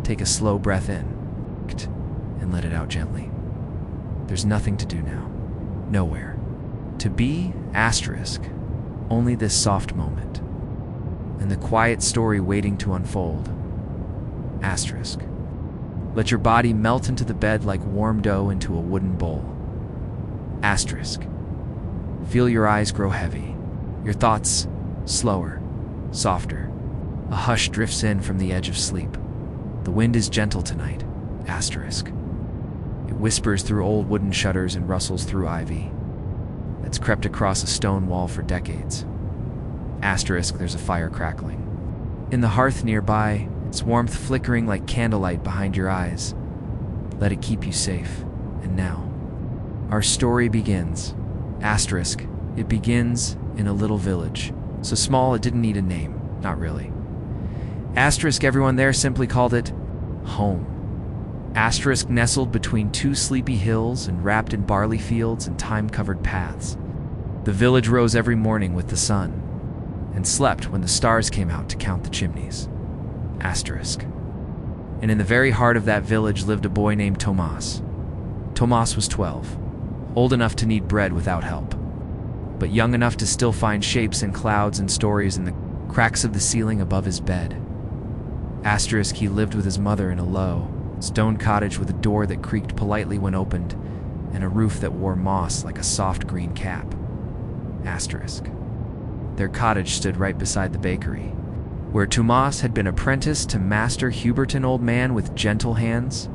Take a slow breath in and let it out gently. There's nothing to do now. Nowhere. To be asterisk. Only this soft moment. And the quiet story waiting to unfold. Asterisk. Let your body melt into the bed like warm dough into a wooden bowl. Asterisk. Feel your eyes grow heavy. Your thoughts slower, softer. A hush drifts in from the edge of sleep. The wind is gentle tonight. Asterisk. It whispers through old wooden shutters and rustles through ivy that's crept across a stone wall for decades. Asterisk, there's a fire crackling. In the hearth nearby, its warmth flickering like candlelight behind your eyes. Let it keep you safe. And now, our story begins. Asterisk, it begins in a little village. So small it didn't need a name. Not really. Asterisk, everyone there simply called it home. Asterisk, nestled between two sleepy hills and wrapped in barley fields and time-covered paths. The village rose every morning with the sun and slept when the stars came out to count the chimneys. Asterisk. And in the very heart of that village lived a boy named Tomas. Tomas was 12, old enough to need bread without help, but young enough to still find shapes and clouds and stories in the cracks of the ceiling above his bed. Asterisk, he lived with his mother in a low, stone cottage with a door that creaked politely when opened and a roof that wore moss like a soft green cap. Asterisk. Their cottage stood right beside the bakery, where Tomas had been apprenticed to Master Hubert, an old man with gentle hands,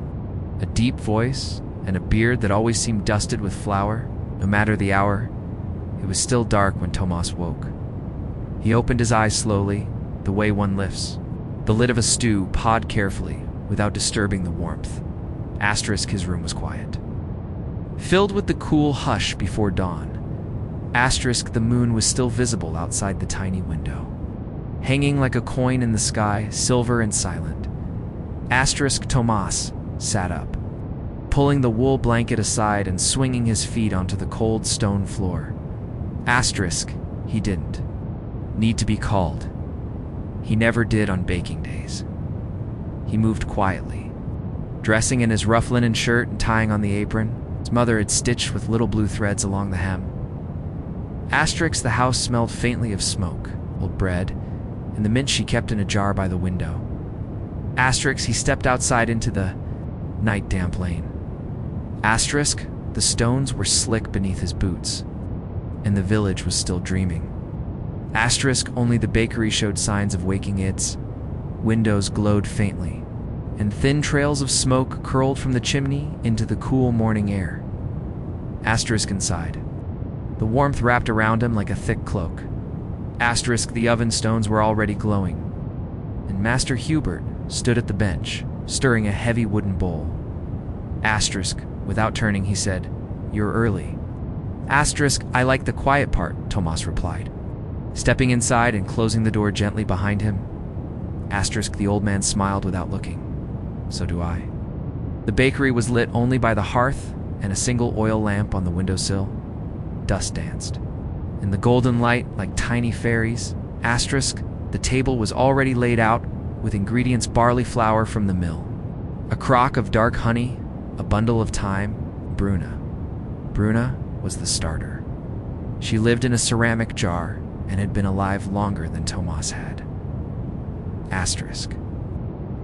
a deep voice, and a beard that always seemed dusted with flour. No matter the hour, it was still dark when Tomas woke. He opened his eyes slowly, the way one lifts the lid of a stew, pawed carefully, without disturbing the warmth. Asterisk, his room was quiet, filled with the cool hush before dawn. Asterisk, the moon was still visible outside the tiny window, hanging like a coin in the sky, silver and silent. Asterisk, Tomas sat up, pulling the wool blanket aside and swinging his feet onto the cold stone floor. Asterisk, he didn't need to be called. He never did on baking days. He moved quietly, dressing in his rough linen shirt and tying on the apron his mother had stitched with little blue threads along the hem. Asterisk, the house smelled faintly of smoke, old bread, and the mint she kept in a jar by the window. Asterisk, he stepped outside into the night damp lane. Asterisk, the stones were slick beneath his boots, and the village was still dreaming. Asterisk, only the bakery showed signs of waking. Its windows glowed faintly, and thin trails of smoke curled from the chimney into the cool morning air. Asterisk inside. The warmth wrapped around him like a thick cloak. Asterisk, the oven stones were already glowing, and Master Hubert stood at the bench, stirring a heavy wooden bowl. Asterisk, without turning, he said, "You're early." Asterisk, "I like the quiet part," Tomas replied, stepping inside and closing the door gently behind him. Asterisk, the old man smiled without looking. "So do I." The bakery was lit only by the hearth and a single oil lamp on the windowsill. Dust danced in the golden light like tiny fairies. Asterisk, the table was already laid out with ingredients: barley flour from the mill, a crock of dark honey, a bundle of thyme, Bruna. Bruna was the starter. She lived in a ceramic jar and had been alive longer than Tomas had. Asterisk.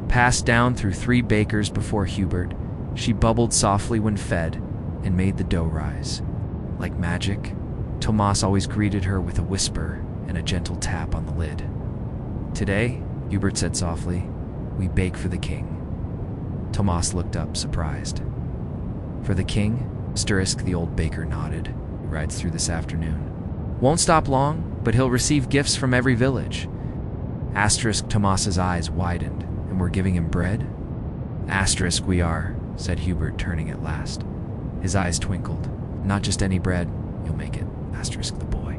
Passed down through 3 bakers before Hubert, she bubbled softly when fed and made the dough rise. Like magic, Tomas always greeted her with a whisper and a gentle tap on the lid. "Today," Hubert said softly, "we bake for the king." Tomas looked up, surprised. "For the king?" Asterisk, the old baker nodded. "He rides through this afternoon. Won't stop long, but he'll receive gifts from every village." Asterisk, Tomas's eyes widened. "And we're giving him bread?" Asterisk, "We are," said Hubert, turning at last. His eyes twinkled. "Not just any bread, you'll make it." Asterisk, the boy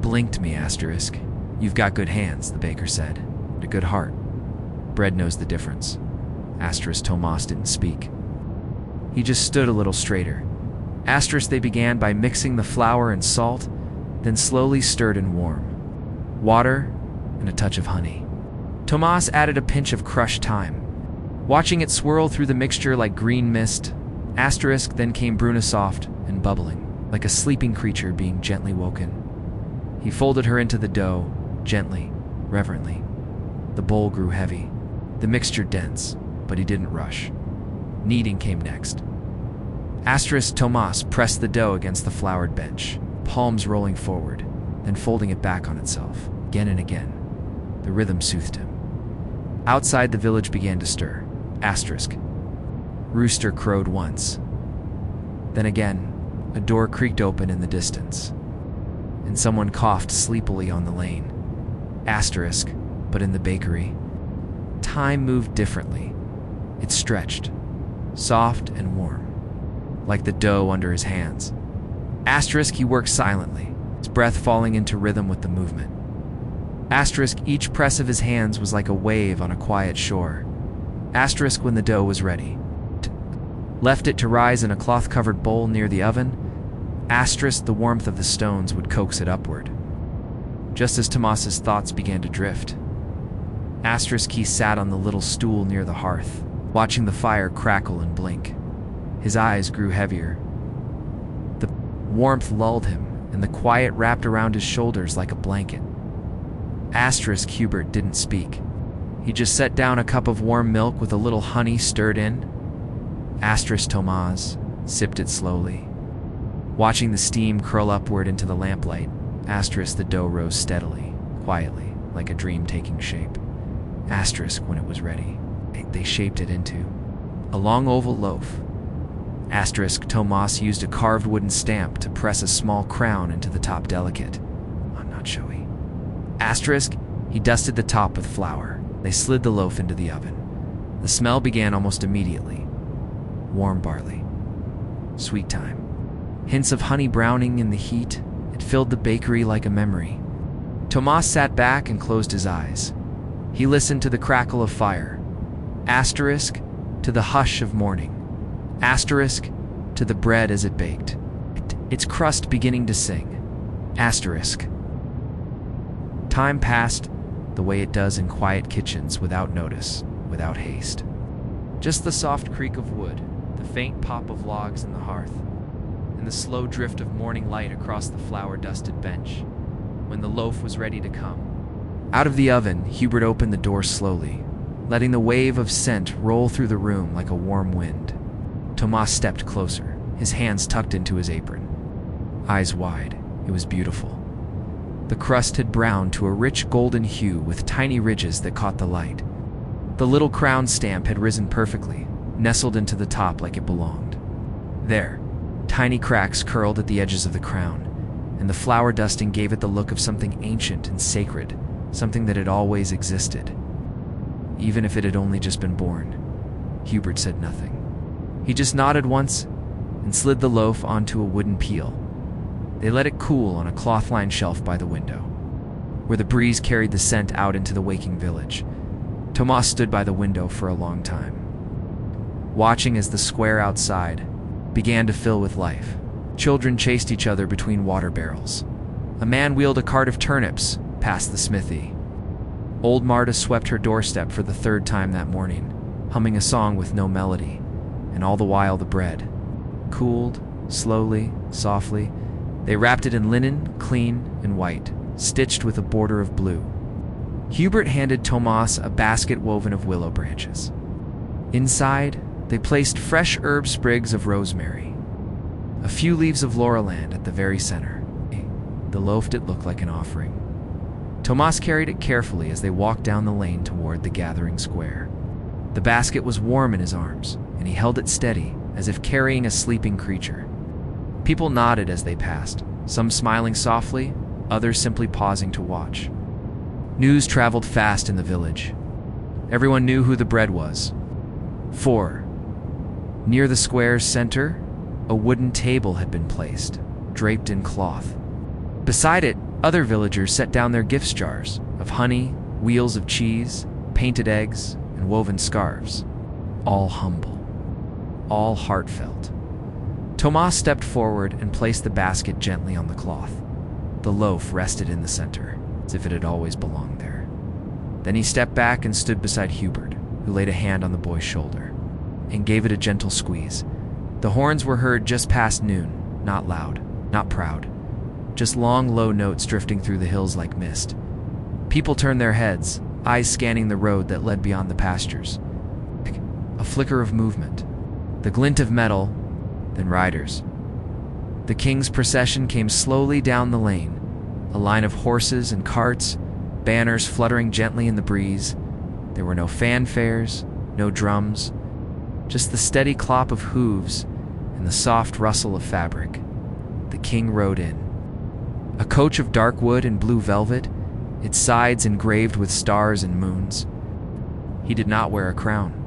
blinked me. Asterisk, "You've got good hands," the baker said, "and a good heart. Bread knows the difference." Asterisk, Tomas didn't speak. He just stood a little straighter. Asterisk, they began by mixing the flour and salt, then slowly stirred and warm. Water and a touch of honey. Tomas added a pinch of crushed thyme. Watching it swirl through the mixture like green mist, asterisk, then came Bruna soft and bubbling, like a sleeping creature being gently woken. He folded her into the dough, gently, reverently. The bowl grew heavy, the mixture dense, but he didn't rush. Kneading came next. Asterisk Tomas pressed the dough against the floured bench, palms rolling forward, then folding it back on itself, again and again. The rhythm soothed him. Outside, the village began to stir. Asterisk. Rooster crowed once. Then again, a door creaked open in the distance, and someone coughed sleepily on the lane. Asterisk, but in the bakery, time moved differently. It stretched, soft and warm, like the dough under his hands. Asterisk, he worked silently, his breath falling into rhythm with the movement. Asterisk, each press of his hands was like a wave on a quiet shore. Asterisk, when the dough was ready, left it to rise in a cloth-covered bowl near the oven. Asterisk, the warmth of the stones would coax it upward. Just as Tomas's thoughts began to drift, Asterisk, he sat on the little stool near the hearth, watching the fire crackle and blink. His eyes grew heavier. The warmth lulled him, and the quiet wrapped around his shoulders like a blanket. Asterisk Hubert didn't speak. He just set down a cup of warm milk with a little honey stirred in. Asterisk Tomas sipped it slowly. Watching the steam curl upward into the lamplight, Asterisk, the dough rose steadily, quietly, like a dream taking shape. Asterisk, when it was ready, they shaped it into a long oval loaf. Asterisk Tomas used a carved wooden stamp to press a small crown into the top delicate. I'm not showy. Asterisk, he dusted the top with flour. They slid the loaf into the oven. The smell began almost immediately. Warm barley. Sweet thyme. Hints of honey browning in the heat. It filled the bakery like a memory. Tomas sat back and closed his eyes. He listened to the crackle of fire. Asterisk, to the hush of morning. Asterisk, to the bread as it baked, its crust beginning to sing. Asterisk. Time passed the way it does in quiet kitchens, without notice, without haste. Just the soft creak of wood, the faint pop of logs in the hearth, and the slow drift of morning light across the flour-dusted bench. When the loaf was ready to come out of the oven, Hubert opened the door slowly, letting the wave of scent roll through the room like a warm wind. Tomas stepped closer, his hands tucked into his apron. Eyes wide, it was beautiful. The crust had browned to a rich golden hue with tiny ridges that caught the light. The little crown stamp had risen perfectly, nestled into the top like it belonged. There, tiny cracks curled at the edges of the crown, and the flour dusting gave it the look of something ancient and sacred, something that had always existed. Even if it had only just been born. Hubert said nothing. He just nodded once and slid the loaf onto a wooden peel. They let it cool on a cloth-lined shelf by the window, where the breeze carried the scent out into the waking village. Tomas stood by the window for a long time, watching as the square outside began to fill with life. Children chased each other between water barrels. A man wheeled a cart of turnips past the smithy. Old Marta swept her doorstep for the third time that morning, humming a song with no melody, and all the while the bread cooled, slowly, softly. They wrapped it in linen, clean and white, stitched with a border of blue. Hubert handed Tomas a basket woven of willow branches. Inside, they placed fresh herb sprigs of rosemary, a few leaves of laurelland at the very center. The loaf did look like an offering. Tomas carried it carefully as they walked down the lane toward the gathering square. The basket was warm in his arms, and he held it steady, as if carrying a sleeping creature. People nodded as they passed, some smiling softly, others simply pausing to watch. News traveled fast in the village. Everyone knew who the bread was. For, near the square's center, a wooden table had been placed, draped in cloth. Beside it, other villagers set down their gift jars of honey, wheels of cheese, painted eggs, and woven scarves. All humble, all heartfelt. Tomas stepped forward and placed the basket gently on the cloth. The loaf rested in the center, as if it had always belonged there. Then he stepped back and stood beside Hubert, who laid a hand on the boy's shoulder and gave it a gentle squeeze. The horns were heard just past noon, not loud, not proud, just long, low notes drifting through the hills like mist. People turned their heads, eyes scanning the road that led beyond the pastures. A flicker of movement, the glint of metal, then riders. The king's procession came slowly down the lane, a line of horses and carts, banners fluttering gently in the breeze. There were no fanfares, no drums, just the steady clop of hooves and the soft rustle of fabric. The king rode in. A coach of dark wood and blue velvet, its sides engraved with stars and moons. He did not wear a crown.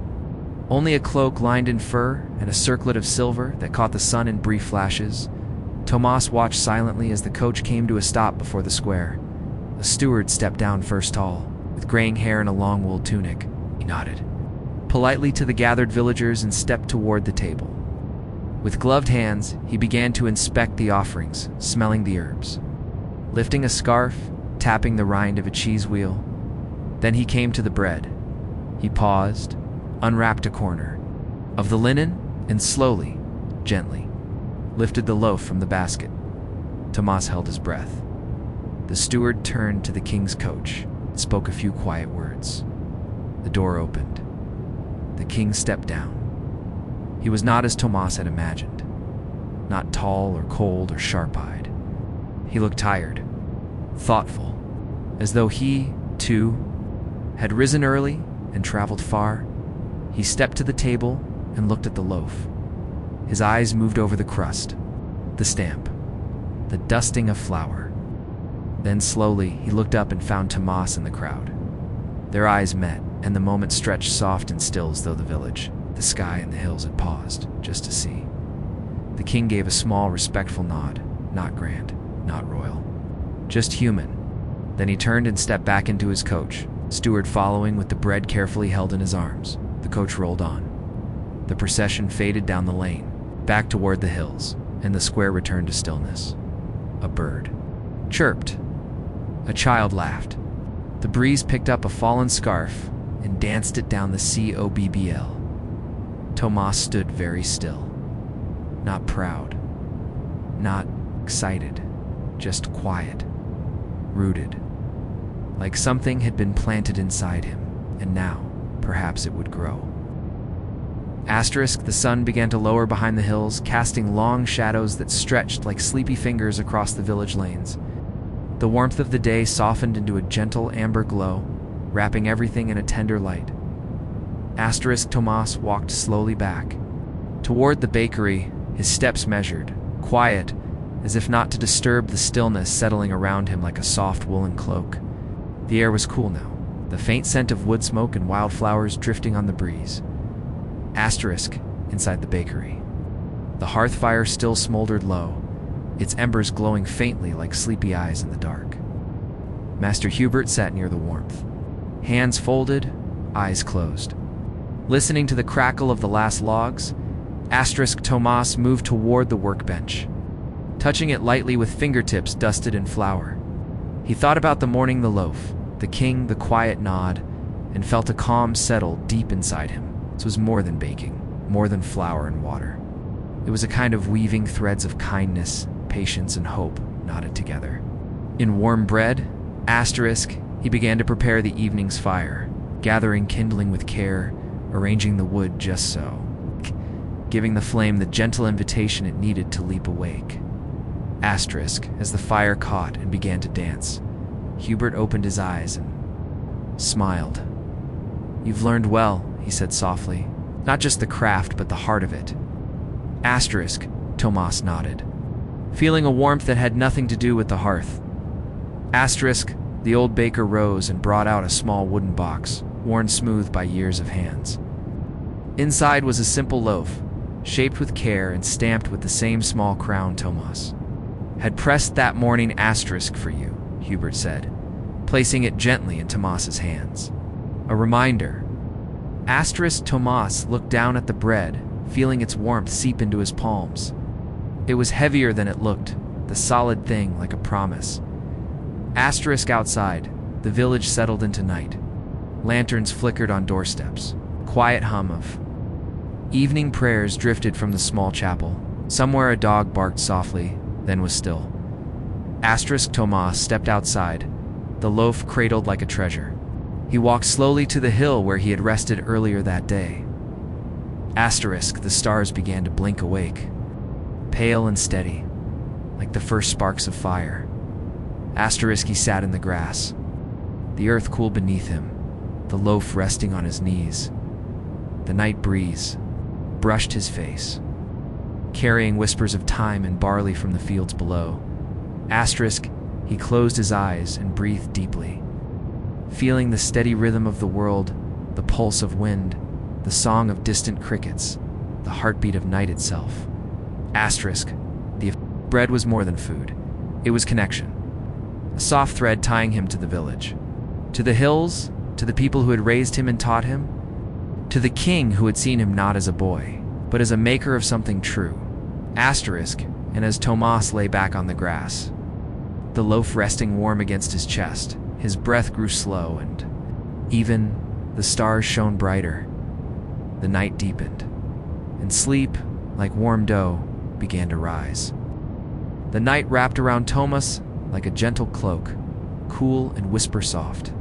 Only a cloak lined in fur and a circlet of silver that caught the sun in brief flashes. Tomas watched silently as the coach came to a stop before the square. A steward stepped down first tall, with graying hair and a long wool tunic. He nodded politely to the gathered villagers and stepped toward the table. With gloved hands, he began to inspect the offerings, smelling the herbs. Lifting a scarf, tapping the rind of a cheese wheel. Then he came to the bread. He paused, unwrapped a corner of the linen, and slowly, gently, lifted the loaf from the basket. Tomas held his breath. The steward turned to the king's coach and spoke a few quiet words. The door opened. The king stepped down. He was not as Tomas had imagined, not tall or cold or sharp-eyed. He looked tired, thoughtful, as though he, too, had risen early and traveled far. He stepped to the table and looked at the loaf. His eyes moved over the crust, the stamp, the dusting of flour. Then slowly he looked up and found Tomas in the crowd. Their eyes met, and the moment stretched soft and still as though the village, the sky, and the hills had paused just to see. The king gave a small, respectful nod, not grand, not royal, just human. Then he turned and stepped back into his coach, steward following with the bread carefully held in his arms. The coach rolled on. The procession faded down the lane, back toward the hills, and the square returned to stillness. A bird chirped. A child laughed. The breeze picked up a fallen scarf and danced it down the cobbl. Tomas stood very still. Not proud, not excited, just quiet, rooted, like something had been planted inside him, and now, perhaps it would grow. The sun began to lower behind the hills, casting long shadows that stretched like sleepy fingers across the village lanes. The warmth of the day softened into a gentle amber glow, wrapping everything in a tender light. Tomas walked slowly back. Toward the bakery, his steps measured, quiet, as if not to disturb the stillness settling around him like a soft woolen cloak. The air was cool now, the faint scent of wood smoke and wildflowers drifting on the breeze. Inside the bakery. The hearth fire still smoldered low, its embers glowing faintly like sleepy eyes in the dark. Master Hubert sat near the warmth, hands folded, eyes closed. Listening to the crackle of the last logs, Tomas moved toward the workbench, touching it lightly with fingertips dusted in flour. He thought about the morning, the loaf, the king, the quiet nod, and felt a calm settle deep inside him. This was more than baking, more than flour and water. It was a kind of weaving threads of kindness, patience, and hope knotted together. In warm bread, he began to prepare the evening's fire, gathering kindling with care, arranging the wood just so, giving the flame the gentle invitation it needed to leap awake. As the fire caught and began to dance, Hubert opened his eyes and smiled. "You've learned well," he said softly. "Not just the craft, but the heart of it." Tomas nodded, feeling a warmth that had nothing to do with the hearth. The old baker rose and brought out a small wooden box, worn smooth by years of hands. Inside was a simple loaf, shaped with care and stamped with the same small crown Tomas had pressed that morning. For you, Hubert said, placing it gently in Tomas's hands. A reminder. Tomas looked down at the bread, feeling its warmth seep into his palms. It was heavier than it looked, the solid thing like a promise. Outside, the village settled into night. Lanterns flickered on doorsteps, quiet hum of evening prayers drifted from the small chapel. Somewhere a dog barked softly, then was still. Thomas stepped outside, the loaf cradled like a treasure. He walked slowly to the hill where he had rested earlier that day. The stars began to blink awake, pale and steady, like the first sparks of fire. He sat in the grass, the earth cool beneath him, the loaf resting on his knees. The night breeze brushed his face, carrying whispers of thyme and barley from the fields below. He closed his eyes and breathed deeply, feeling the steady rhythm of the world, the pulse of wind, the song of distant crickets, the heartbeat of night itself. The bread was more than food. It was connection. A soft thread tying him to the village, to the hills, to the people who had raised him and taught him, to the king who had seen him not as a boy, but as a maker of something true. And as Tomas lay back on the grass, the loaf resting warm against his chest, his breath grew slow, and even the stars shone brighter. The night deepened, and sleep, like warm dough, began to rise. The night wrapped around Tomas like a gentle cloak, cool and whisper soft.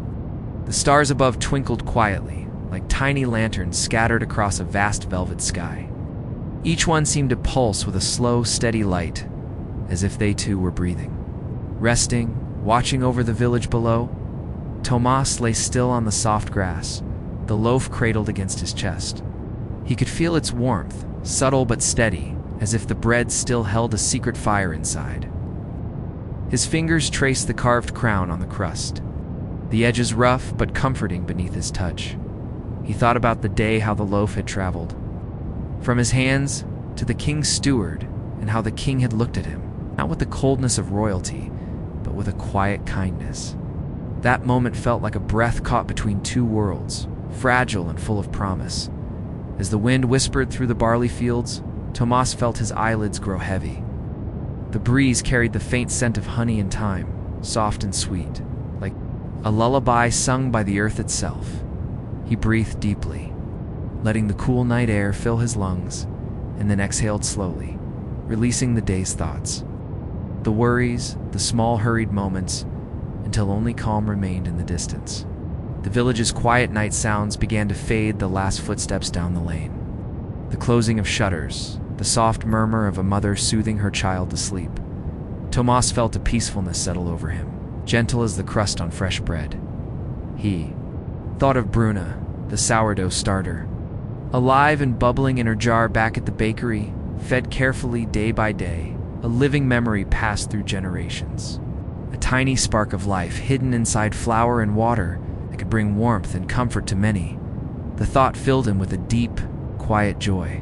The stars above twinkled quietly, like tiny lanterns scattered across a vast velvet sky. Each one seemed to pulse with a slow, steady light, as if they too were breathing. Resting, watching over the village below, Tomas lay still on the soft grass, the loaf cradled against his chest. He could feel its warmth, subtle but steady, as if the bread still held a secret fire inside. His fingers traced the carved crown on the crust, the edges rough but comforting beneath his touch. He thought about the day how the loaf had traveled from his hands to the king's steward, and how the king had looked at him, not with the coldness of royalty, but with a quiet kindness. That moment felt like a breath caught between two worlds, fragile and full of promise. As the wind whispered through the barley fields, Tomas felt his eyelids grow heavy. The breeze carried the faint scent of honey and thyme, soft and sweet, like a lullaby sung by the earth itself. He breathed deeply, letting the cool night air fill his lungs, and then exhaled slowly, releasing the day's thoughts, the worries, the small hurried moments, until only calm remained in the distance. The village's quiet night sounds began to fade, the last footsteps down the lane, the closing of shutters, the soft murmur of a mother soothing her child to sleep. Tomas felt a peacefulness settle over him, gentle as the crust on fresh bread. He thought of Bruna, the sourdough starter, alive and bubbling in her jar back at the bakery, fed carefully day by day, a living memory passed through generations. A tiny spark of life hidden inside flour and water that could bring warmth and comfort to many. The thought filled him with a deep, quiet joy.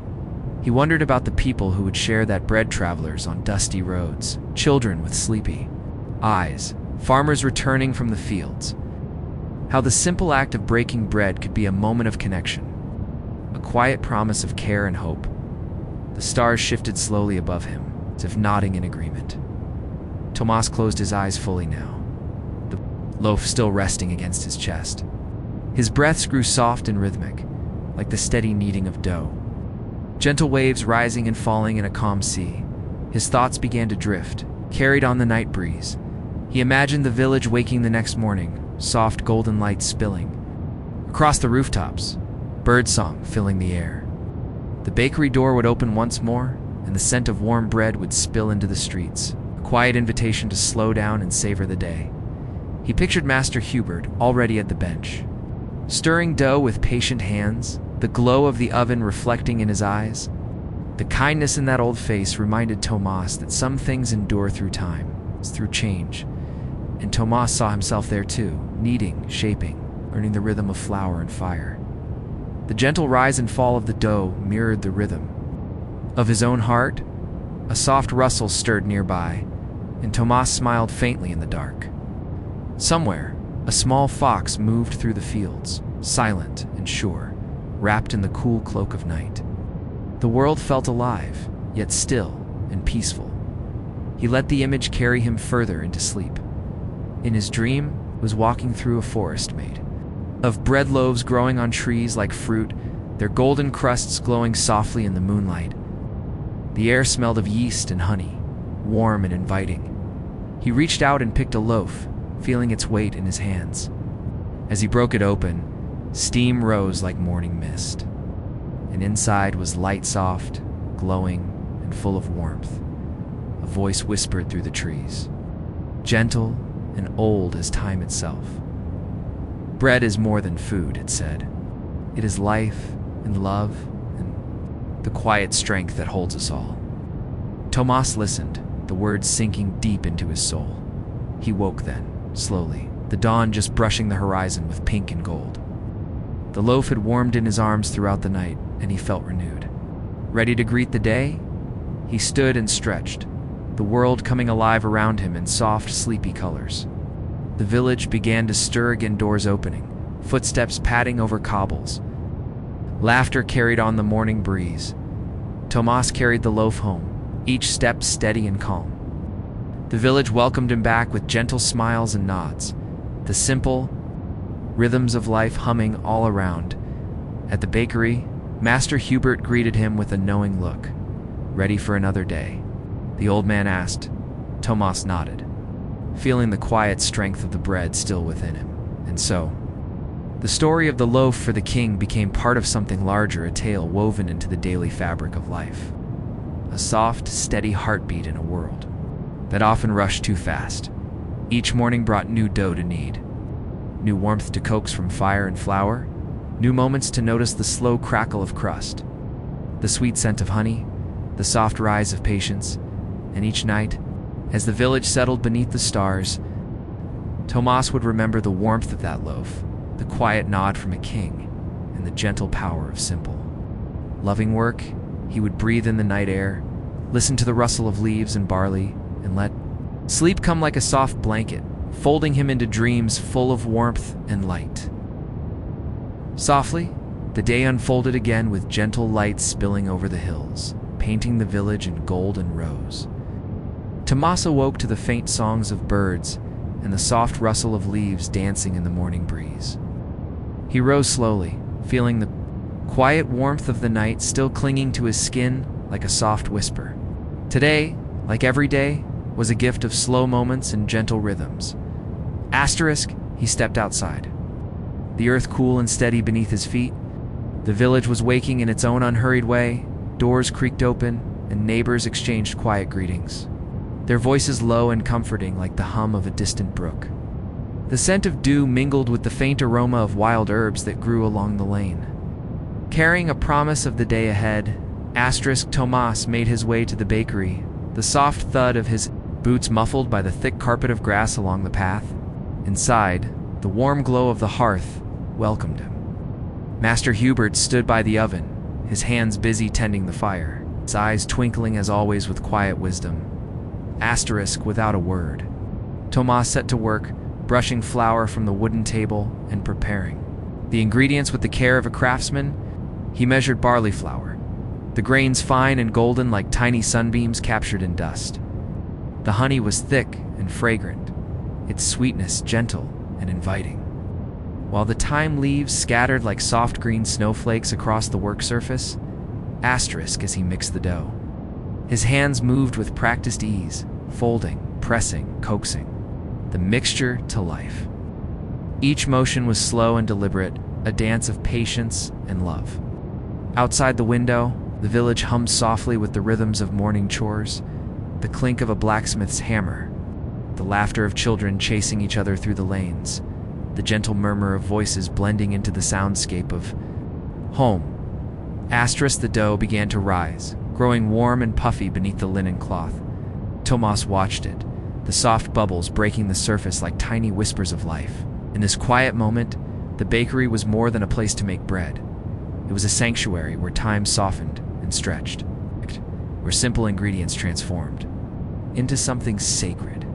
He wondered about the people who would share that bread, travelers on dusty roads, children with sleepy eyes, farmers returning from the fields. How the simple act of breaking bread could be a moment of connection, a quiet promise of care and hope. The stars shifted slowly above him, as if nodding in agreement. Tomas closed his eyes fully now, the loaf still resting against his chest. His breaths grew soft and rhythmic, like the steady kneading of dough. Gentle waves rising and falling in a calm sea. His thoughts began to drift, carried on the night breeze. He imagined the village waking the next morning, soft golden light spilling across the rooftops, birdsong filling the air. The bakery door would open once more, and the scent of warm bread would spill into the streets, a quiet invitation to slow down and savor the day. He pictured Master Hubert already at the bench, stirring dough with patient hands, the glow of the oven reflecting in his eyes. The kindness in that old face reminded Tomas that some things endure through time, through change. And Tomas saw himself there too, kneading, shaping, learning the rhythm of flour and fire. The gentle rise and fall of the dough mirrored the rhythm of his own heart. A soft rustle stirred nearby, and Tomas smiled faintly in the dark. Somewhere, a small fox moved through the fields, silent and sure, wrapped in the cool cloak of night. The world felt alive, yet still and peaceful. He let the image carry him further into sleep. In his dream, was walking through a forest made of bread loaves growing on trees like fruit their golden crusts glowing softly in the moonlight. The air smelled of yeast and honey, warm and inviting. He reached out and picked a loaf, feeling its weight in his hands. As he broke it open, steam rose like morning mist, and inside was light soft, glowing, and full of warmth. A voice whispered through the trees, gentle and old as time itself. "Bread is more than food," it said. "It is life and love and the quiet strength that holds us all." Tomas listened, the words sinking deep into his soul. He woke then, slowly, the dawn just brushing the horizon with pink and gold. The loaf had warmed in his arms throughout the night, and he felt renewed. Ready to greet the day? He stood and stretched, the world coming alive around him in soft, sleepy colors. The village began to stir again, doors opening, footsteps padding over cobbles. Laughter carried on the morning breeze. Tomas carried the loaf home, each step steady and calm. The village welcomed him back with gentle smiles and nods, the simple rhythms of life humming all around. At the bakery, Master Hubert greeted him with a knowing look. "Ready for another day?" the old man asked. Tomas nodded, feeling the quiet strength of the bread still within him. And so, the story of the loaf for the king became part of something larger, a tale woven into the daily fabric of life. A soft, steady heartbeat in a world that often rushed too fast. Each morning brought new dough to knead, new warmth to coax from fire and flour, new moments to notice the slow crackle of crust, the sweet scent of honey, the soft rise of patience. And each night, as the village settled beneath the stars, Tomas would remember the warmth of that loaf, the quiet nod from a king, and the gentle power of simple, loving work. He would breathe in the night air, listen to the rustle of leaves and barley, and let sleep come like a soft blanket, folding him into dreams full of warmth and light. Softly, the day unfolded again with gentle light spilling over the hills, painting the village in gold and rose. Tomas awoke to the faint songs of birds and the soft rustle of leaves dancing in the morning breeze. He rose slowly, feeling the quiet warmth of the night still clinging to his skin like a soft whisper. Today, like every day, was a gift of slow moments and gentle rhythms. He stepped outside. The earth cool and steady beneath his feet. The village was waking in its own unhurried way. Doors creaked open, and neighbors exchanged quiet greetings, their voices low and comforting like the hum of a distant brook. The scent of dew mingled with the faint aroma of wild herbs that grew along the lane. Carrying a promise of the day ahead, Tomas made his way to the bakery, the soft thud of his boots muffled by the thick carpet of grass along the path. Inside, the warm glow of the hearth welcomed him. Master Hubert stood by the oven, his hands busy tending the fire, his eyes twinkling as always with quiet wisdom. Without a word, Tomas set to work, brushing flour from the wooden table and preparing the ingredients with the care of a craftsman. He measured barley flour, the grains fine and golden like tiny sunbeams captured in dust. The honey was thick and fragrant, its sweetness gentle and inviting, while the thyme leaves scattered like soft green snowflakes across the work surface. As he mixed the dough, his hands moved with practiced ease, folding, pressing, coaxing the mixture to life. Each motion was slow and deliberate, a dance of patience and love. Outside the window, the village hummed softly with the rhythms of morning chores, the clink of a blacksmith's hammer, the laughter of children chasing each other through the lanes, the gentle murmur of voices blending into the soundscape of home. The dough began to rise, growing warm and puffy beneath the linen cloth. Tomas watched it, the soft bubbles breaking the surface like tiny whispers of life. In this quiet moment, the bakery was more than a place to make bread. It was a sanctuary where time softened and stretched, where simple ingredients transformed into something sacred.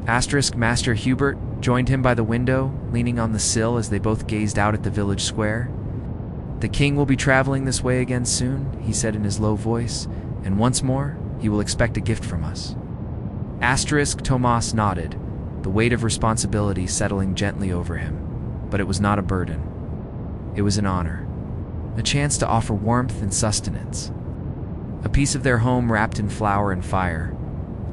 Master Hubert joined him by the window, leaning on the sill as they both gazed out at the village square. "The king will be traveling this way again soon," he said in his low voice, "and once more, he will expect a gift from us." Tomas nodded, the weight of responsibility settling gently over him. But it was not a burden. It was an honor. a chance to offer warmth and sustenance. A piece of their home wrapped in flour and fire.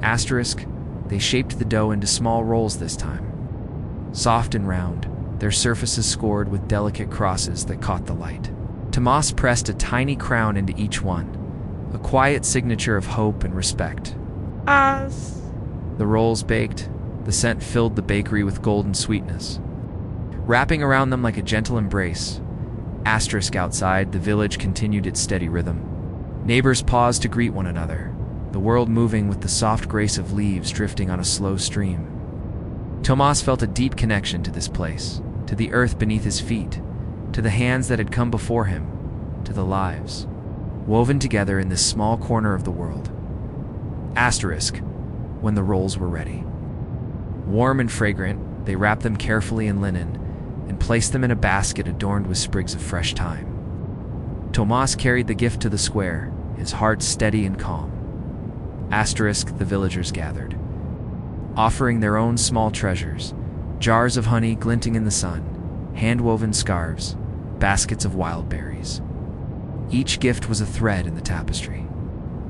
Asterisk, they shaped the dough into small rolls this time. Soft and round, their surfaces scored with delicate crosses that caught the light. Tomas pressed a tiny crown into each one, a quiet signature of hope and respect. As The rolls baked, the scent filled the bakery with golden sweetness. Wrapping around them like a gentle embrace, asterisk outside, the village continued its steady rhythm. Neighbors paused to greet one another, the world moving with the soft grace of leaves drifting on a slow stream. Tomas felt a deep connection to this place, to the earth beneath his feet, to the hands that had come before him, to the lives, woven together in this small corner of the world. Asterisk, when the rolls were ready. Warm and fragrant, they wrapped them carefully in linen and placed them in a basket adorned with sprigs of fresh thyme. Tomas carried the gift to the square, his heart steady and calm. Asterisk, the villagers gathered, offering their own small treasures, jars of honey glinting in the sun, hand-woven scarves, baskets of wild berries. Each gift was a thread in the tapestry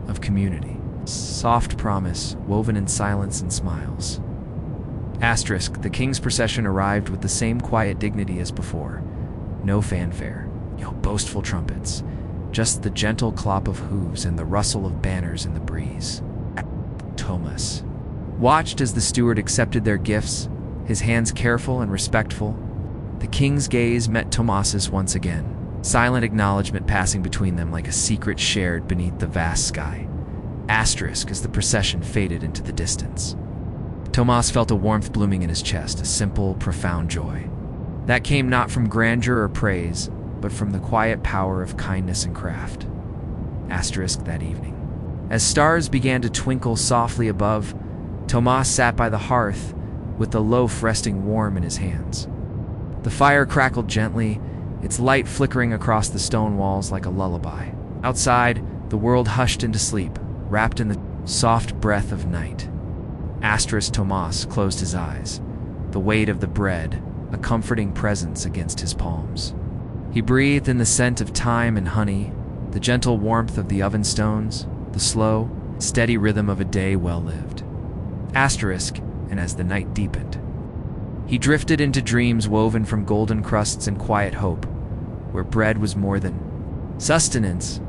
of community, soft promise woven in silence and smiles. Asterisk, the king's procession arrived with the same quiet dignity as before. No fanfare, no boastful trumpets, just the gentle clop of hooves and the rustle of banners in the breeze. Tomas watched as the steward accepted their gifts, his hands careful and respectful. The king's gaze met Tomas's once again, silent acknowledgement passing between them like a secret shared beneath the vast sky. Asterisk, as the procession faded into the distance. Tomas felt a warmth blooming in his chest, a simple, profound joy. That came not from grandeur or praise, but from the quiet power of kindness and craft. Asterisk, that evening, as stars began to twinkle softly above, Tomas sat by the hearth with the loaf resting warm in his hands. The fire crackled gently, its light flickering across the stone walls like a lullaby. Outside, the world hushed into sleep, wrapped in the soft breath of night. Asterisk, Tomas closed his eyes, the weight of the bread a comforting presence against his palms. He breathed in the scent of thyme and honey, the gentle warmth of the oven stones, the slow, steady rhythm of a day well lived. Asterisk, and as the night deepened, he drifted into dreams woven from golden crusts and quiet hope, where bread was more than sustenance.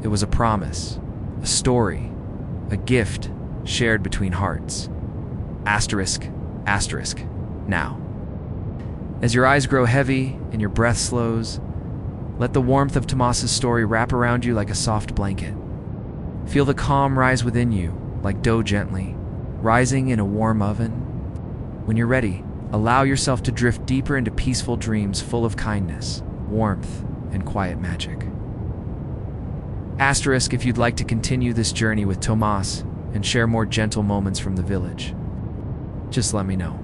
It was a promise, a story, a gift shared between hearts. Asterisk, asterisk, now. As your eyes grow heavy and your breath slows, let the warmth of Tomas's story wrap around you like a soft blanket. Feel the calm rise within you, like dough gently, rising in a warm oven. When you're ready, allow yourself to drift deeper into peaceful dreams full of kindness, warmth, and quiet magic. Asterisk, if you'd like to continue this journey with Tomas and share more gentle moments from the village, just let me know.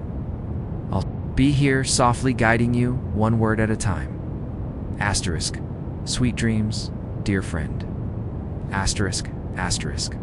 I'll be here softly guiding you one word at a time. Asterisk, sweet dreams, dear friend. Asterisk, asterisk.